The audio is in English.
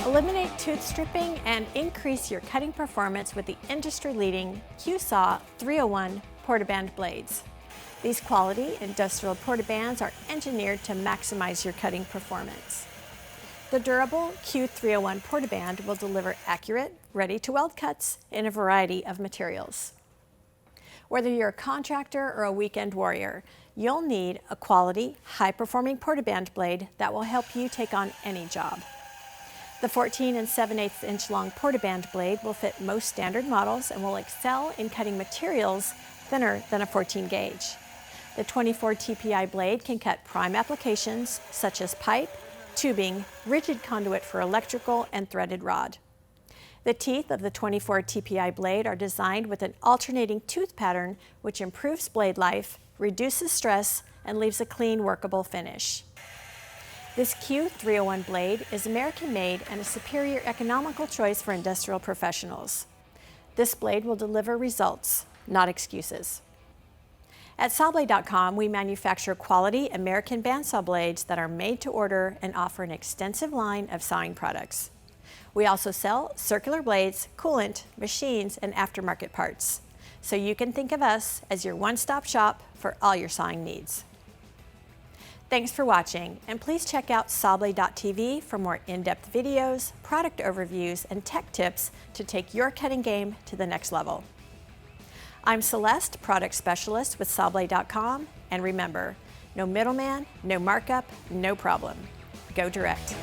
Eliminate tooth stripping and increase your cutting performance with the industry-leading Qsaw 301 Portaband blades. These quality industrial portabands are engineered to maximize your cutting performance. The durable Q301 Portaband will deliver accurate, ready-to-weld cuts in a variety of materials. Whether you're a contractor or a weekend warrior, you'll need a quality, high-performing Portaband blade that will help you take on any job. The 14 7/8 inch long Portaband blade will fit most standard models and will excel in cutting materials thinner than a 14 gauge. The 24 TPI blade can cut prime applications such as pipe, tubing, rigid conduit for electrical, and threaded rod. The teeth of the 24 TPI blade are designed with an alternating tooth pattern which improves blade life, reduces stress, and leaves a clean, workable finish. This Q301 blade is American-made and a superior economical choice for industrial professionals. This blade will deliver results, not excuses. At Sawblade.com, we manufacture quality American bandsaw blades that are made to order and offer an extensive line of sawing products. We also sell circular blades, coolant, machines, and aftermarket parts. So you can think of us as your one-stop shop for all your sawing needs. Thanks for watching, and please check out Sawblade.tv for more in-depth videos, product overviews, and tech tips to take your cutting game to the next level. I'm Celeste, product specialist with Sawblade.com, and remember, no middleman, no markup, no problem. Go direct.